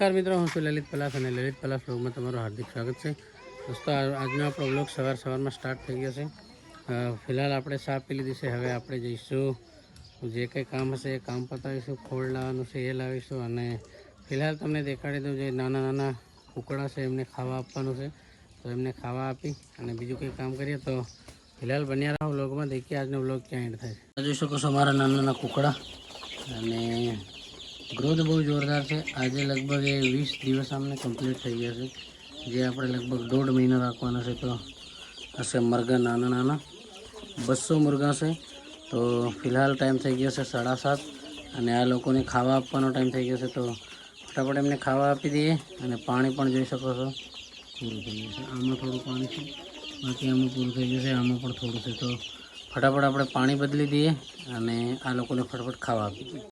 નમસ્કાર મિત્રો, હું છું લલિત પલાસ અને લલિત પલાસ વ્લોગમાં તમારું હાર્દિક સ્વાગત છે. દોસ્તો, આજનો આપણો વ્લોગ સવારમાં સ્ટાર્ટ થઈ ગયો છે. ફિલહાલ આપણે ચા પી લીધી છે. હવે આપણે જઈશું, જે કંઈ કામ હશે એ કામ પતાવીશું. ખોળ લાવવાનું છે એ લાવીશું. અને ફિલહાલ તમને દેખાડી દઉં, જે નાના નાના કુકડા છે એમને ખાવા આપવાનું છે, તો એમને ખાવા આપી અને બીજું કંઈ કામ કરીએ. તો ફિલહાલ બન્યા રહો વ્લોગમાં, દેખીએ આજનો વ્લોગ ક્યાં એન્ડ થાય છે. જોઈ શકો છો મારા નાના નાના કુકડા, અને ગ્રોથ બહુ જોરદાર છે. આજે લગભગ એ 20 દિવસ અમને કમ્પ્લીટ થઈ ગયા છે, જે આપણે લગભગ 1.5 મહિના રાખવાના છે. તો હશે મરઘા નાના નાના 200 મુર્ગા છે. તો ફિલહાલ ટાઈમ થઈ ગયો છે 7:30, અને આ લોકોને ખાવા આપવાનો ટાઈમ થઈ ગયો છે. તો ફટાફટ એમને ખાવા આપી દઈએ. અને પાણી પણ જોઈ શકો છો પૂરું થઈ ગયું છે. આમાં થોડું પાણી છે, બાકી આમાં પૂરું થઈ ગયું છે. આમાં પણ થોડું છે. તો ફટાફટ આપણે પાણી બદલી દઈએ અને આ લોકોને ફટાફટ ખાવા આપી દઈએ.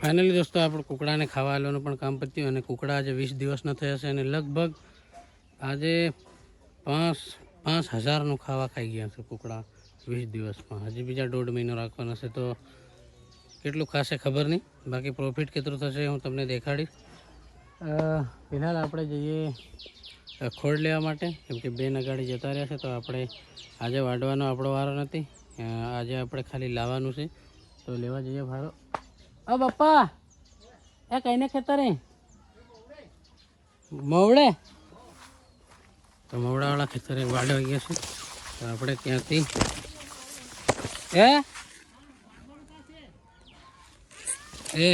ફાઇનલી દોસ્તો, આપણે કુકડાને ખાવા આલવાનું પણ કામ પત્યું. અને કુકડા આજે 20 દિવસના થયા છે, અને લગભગ આજે 5,000નું ખાવા ખાઈ ગયા છે કુકડા 20 દિવસમાં. હજી બીજા 1.5 મહિનો રાખવાનો છે. તો કેટલું ખાશે ખબર નહીં, બાકી પ્રોફિટ કેટલું થશે હું તમને દેખાડીશ. ફિલહાલ આપણે જઈએ ખોળ લેવા માટે, કેમ કે બેન અગાડી જતા રહ્યા છે. તો આપણે આજે વાઢવાનો આપણો વારો નથી, આજે આપણે ખાલી લાવવાનું છે. તો લેવા જઈએ ભાડો. પપ્પા એ કઈને ખેતરે મવડે, તો મવડાવાળા ખેતરે વાડવા ગયા છે. તો આપણે ત્યાંથી એ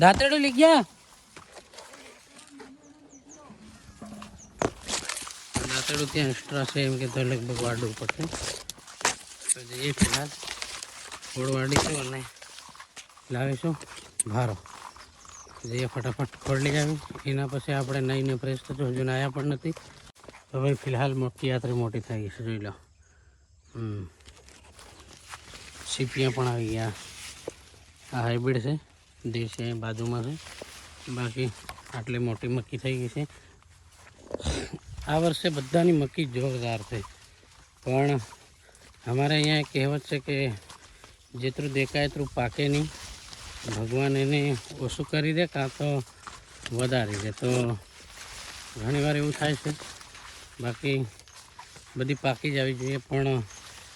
દાંતેડું લઈ ગયા. દાંતેડું ત્યાં એક્સ્ટ્રા છે, એમ કે તો લગભગ વાડવું પડશે. તો જઈએ ફિલહાલ ખોળ વાડીશું અને લાવીશું ભારો. જઈએ ફટાફટ ખોળ લઈ આવી. એના પછી આપણે નઈને ફ્રેશ થતું. હજુ નાયા પણ નથી. તો ભાઈ ફિલહાલ મોટી યાત્રી મોટી થઈ ગઈ છે, જોઈ લો. સીપિયા પણ આવી ગયા. આ હાઇબ્રિડ છે, દેશી અહીં બાજુમાં છે. બાકી આટલી મોટી મક્કી થઈ ગઈ છે. આ વર્ષે બધાની મક્કી જોરદાર છે, પણ અમારે અહીંયા એક કહેવત છે કે જેટલું દેખાય એટલું પાકે નહીં. ભગવાન એને ઓછું કરી દે કાં તો વધારી દે. તો ઘણીવાર એવું થાય છે. બાકી બધી પાકી જ આવી જોઈએ, પણ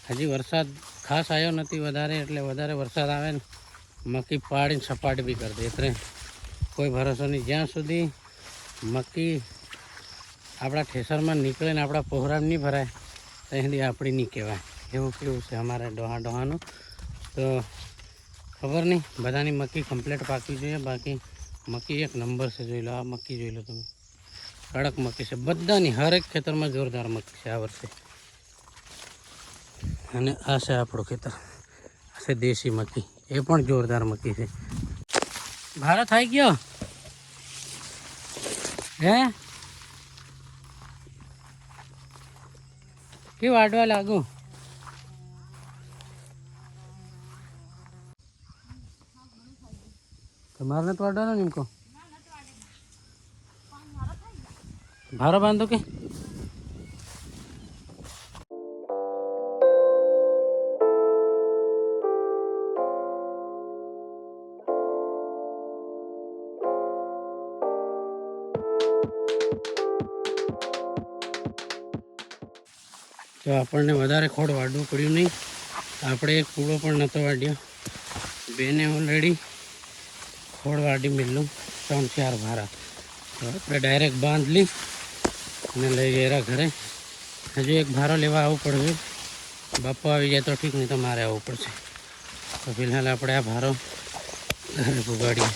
હજી વરસાદ ખાસ આવ્યો નથી વધારે. એટલે વધારે વરસાદ આવે ને મક્કી પાડીને સપાટ બી કરી દે, એટલે કોઈ ભરોસો નહીં. જ્યાં સુધી મક્કી આપણા ઠેસરમાં નીકળે ને આપણા પોહરામાં નહીં ભરાય ત્યાં સુધી આપણી નહીં કહેવાય. એવું કેવું છે અમારે ડોહાનું. તો ખબર નહીં, બધાની મક્કી કમ્પ્લીટ પાકવી જોઈએ. બાકી મક્કી એક નંબર છે, જોઈ લો. આ મક્કી જોઈ લો તમે, કડક મક્કી છે બધાની. હરેક ખેતરમાં જોરદાર મક્કી છે આ વર્ષે. અને આ છે આપણું ખેતર, આ છે દેશી મક્કી, એ પણ જોરદાર મક્કી છે. ભારો થઈ ગયો હે કે વાડવા લાગુ? તમારે નથી વાડવાનો ને? એમ કહો ભારો બાંધો કે તો આપણને વધારે ખોડ વાડવું પડ્યું નહીં. આપણે એક પૂળો પણ નહોતો વાડ્યો. બેને ઓલરેડી ખોડ વાડી મેલું 3-4 ભારા. તો આપણે ડાયરેક્ટ બાંધ લી અને લઈ ગયા ઘરે. હજુ એક ભારો લેવા આવવું પડશે. બાપો આવી જાય તો ઠીક, નહીં તો મારે આવવું પડશે. તો ફિલહાલ આપણે આ ભારો ઘરે પુગાડીએ.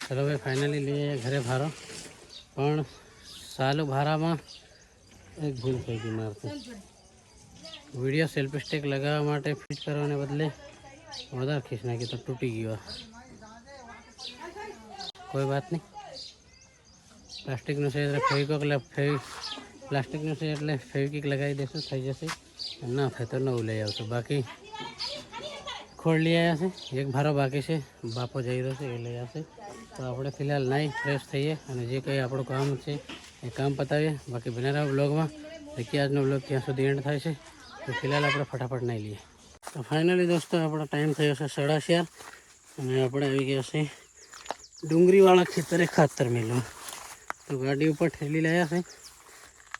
ચલો ભાઈ, ફાઇનલી લઈએ ઘરે ભારો. પણ સાલું ભારામાં એક ભૂલ થઈ ગઈ મારથી. વિડીયો સેલ્ફી સ્ટિક લગાવવા માટે ફિટ કરવાને બદલે વધારે ખીચ નાખી તો તૂટી ગયો. કોઈ વાત નહીં, પ્લાસ્ટિકનું છે એટલે પ્લાસ્ટિકનું છે એટલે ફેવિકિક લગાવી દઈશું, થઈ જશે. ના થાય તો નવું લઈ આવશું. બાકી ખોળ લઈ આવ્યા છે, એક ભારો બાકી છે, બાપો જઈ રહ્યો છે, એ લઈ આવશે. તો આપણે ફિલહાલ નાહી ફ્રેશ થઈએ અને જે કંઈ આપણું કામ છે એ કામ પતાવીએ. બાકી બનારા બ્લોગમાં देखिए આજનો બ્લોગ ત્યાં સુધી એન્ડ થાય છે. તો ફિલહાલ આપણે ફટાફટ નાહી લઈએ. તો ફાઇનલી દોસ્તો આપણો ટાઈમ થયો છે 4:30 અને આપણે આવી ગયા છે ડુંગળીવાળા ખેતરે ખાતર મેળવા. તો ગાડી ઉપર ઠેલી લાવ્યા છે,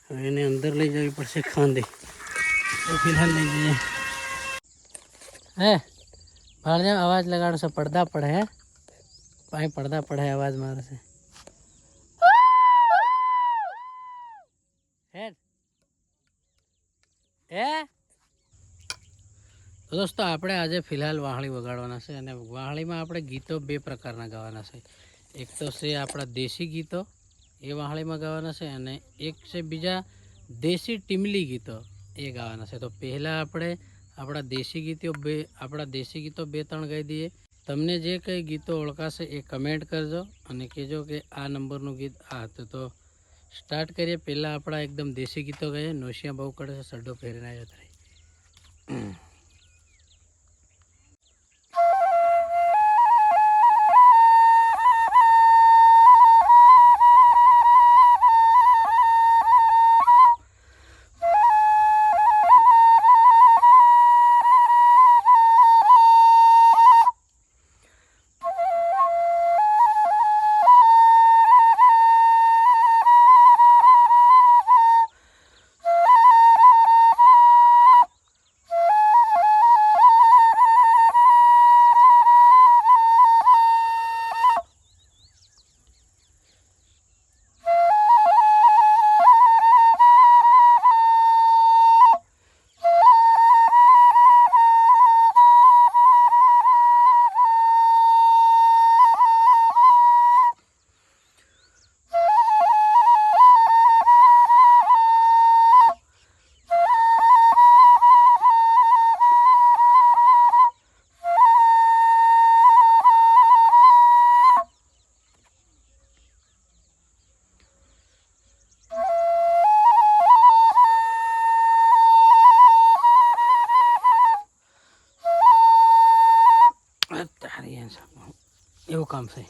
હવે એને અંદર લઈ જવી પડશે ખાંદે. તો ફિલહાલ લઈ જઈએ. હે બહાર જાઓ, અવાજ લગાડશો, પડદા પડે. હે ભાઈ, પડદા પડે, અવાજ મારશે. તો દોસ્તો આપણે આજે ફિલહાલ વાહળી વગાડવાના છે અને વાહળીમાં આપણે ગીતો બે પ્રકારના ગાવાના છે. એક તો છે આપણા દેશી ગીતો, એ વાહળીમાં ગાવાના છે, અને એક છે બીજા દેશી ટીમલી ગીતો, એ ગાવાના છે. તો પહેલાં આપણે આપણા દેશી ગીતો 2-3 ગાઈ દઈએ. તમને જે કંઈ ગીતો ઓળખાશે એ કમેન્ટ કરજો અને કહેજો કે આ નંબરનું ગીત આ હતું. તો સ્ટાર્ટ કરીએ. પહેલાં આપણા એકદમ દેશી ગીતો ગાઈએ. નોશિયા બહુ કરે છે, સડ્ડો ફેરીને આવ્યો થાય. એવું કામ છે.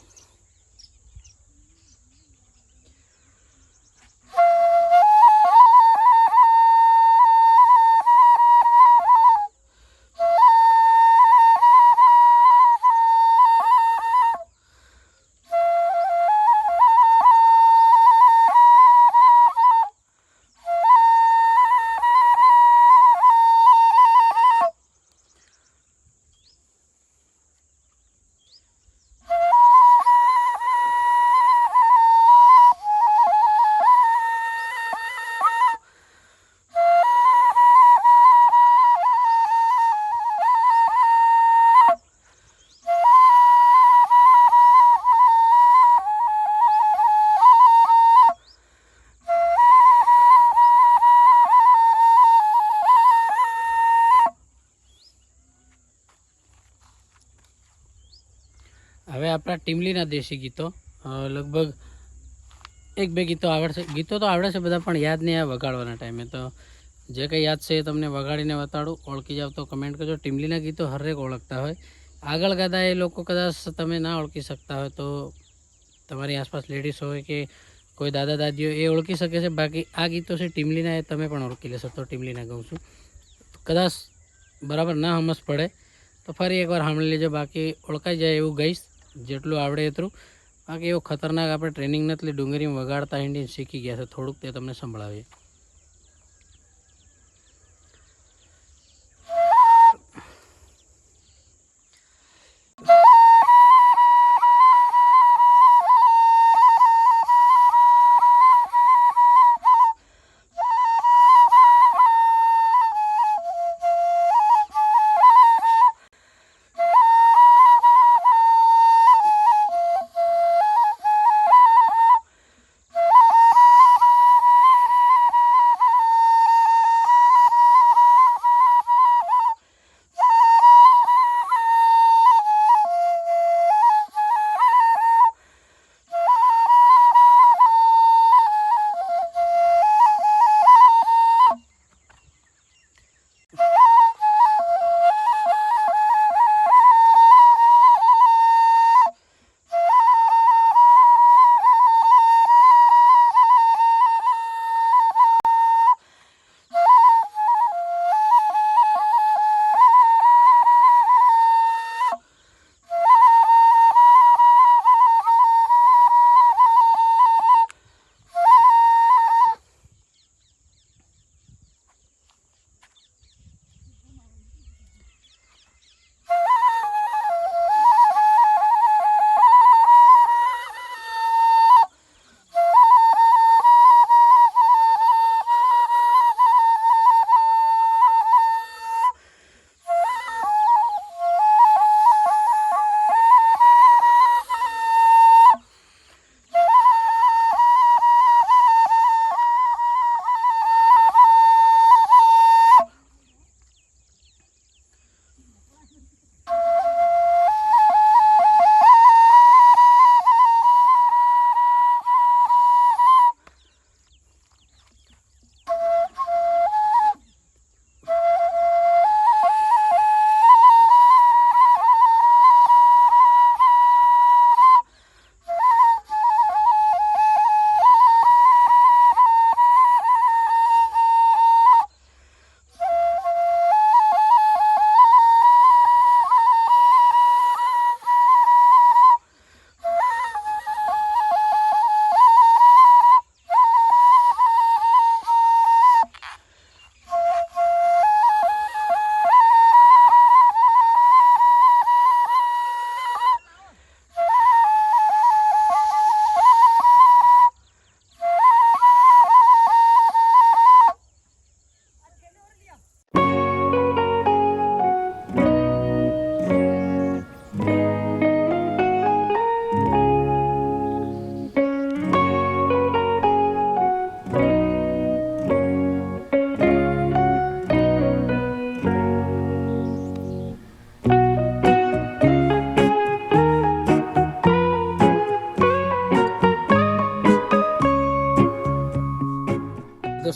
હવે આપણા ટીમલીના દેશી ગીતો લગભગ 1-2 ગીતો આવડશે. ગીતો તો આવડે છે બધા, પણ યાદ નહીં આવે વગાડવાના ટાઈમે. તો જે કંઈ યાદ છે એ તમને વગાડીને બતાડું. ઓળખી જાવ તો કમેન્ટ કરજો. ટીમલીના ગીતો હરેક ઓળખતા હોય. આગળ ગાતા એ લોકો કદાચ તમે ના ઓળખી શકતા હોય તો તમારી આસપાસ લેડીઝ હોય કે કોઈ દાદા દાદીઓ એ ઓળખી શકે છે. બાકી આ ગીતો છે ટીમલીના, એ તમે પણ ઓળખી લેશો. તો ટીમલીના ગાઉં છું. કદાચ બરાબર ના સમજ પડે તો ફરી એકવાર સાંભળી લેજો. બાકી ઓળખાઈ જાય એવું ગઈશ, જેટલું આવડે એટલું. બાકી એવું ખતરનાક આપણે ટ્રેનિંગ નથી, ડુંગળીમાં વગાડતા હિન્દી શીખી ગયા છે. થોડુંક તે તમને સંભળાવીએ.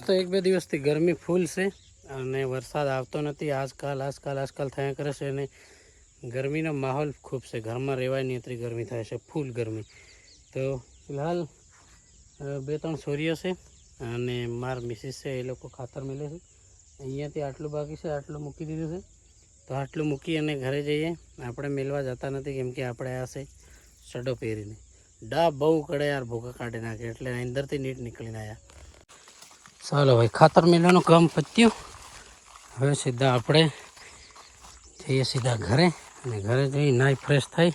દોસ્તો 1-2 દિવસથી ગરમી ફૂલ છે અને વરસાદ આવતો નથી. આજકાલ થયા કરે છે અને ગરમીનો માહોલ ખૂબ છે. ઘરમાં રહેવાય નહીં એટલી ગરમી થાય છે, ફૂલ ગરમી. તો ફિલહાલ 2-3 છોરીઓ છે અને માર મિસિસ છે, એ લોકો ખાતર મેલે છે. અહીંયાથી આટલું બાકી છે, આટલું મૂકી દીધું છે. તો આટલું મૂકી અને ઘરે જઈએ. આપણે મેળવા જતા નથી કેમ કે આપણે આ છે સડો પહેરીને. ડા બહુ કડે યાર, ભૂકા કાઢી નાખે એટલે અંદરથી નીટ નીકળીને આવ્યા. ચાલો ભાઈ, ખાતર મેળવાનું કામ પત્યું. હવે સીધા આપણે જઈએ સીધા ઘરે અને ઘરે જઈ નાઈ ફ્રેશ થઈ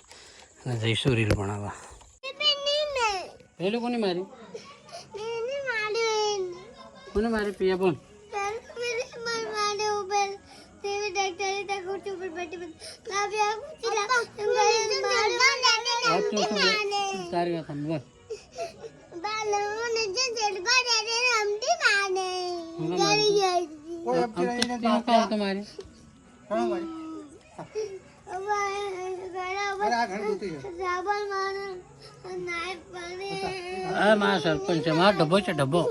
અને જઈશું રીલ બનાવવા. એ લોકોને મારી કોને મારી પિયા બોલ. તારી વાત બોલ. તમારી હા, મારા સરપંચ છે, મારા ડબ્બો છે, ડબ્બો.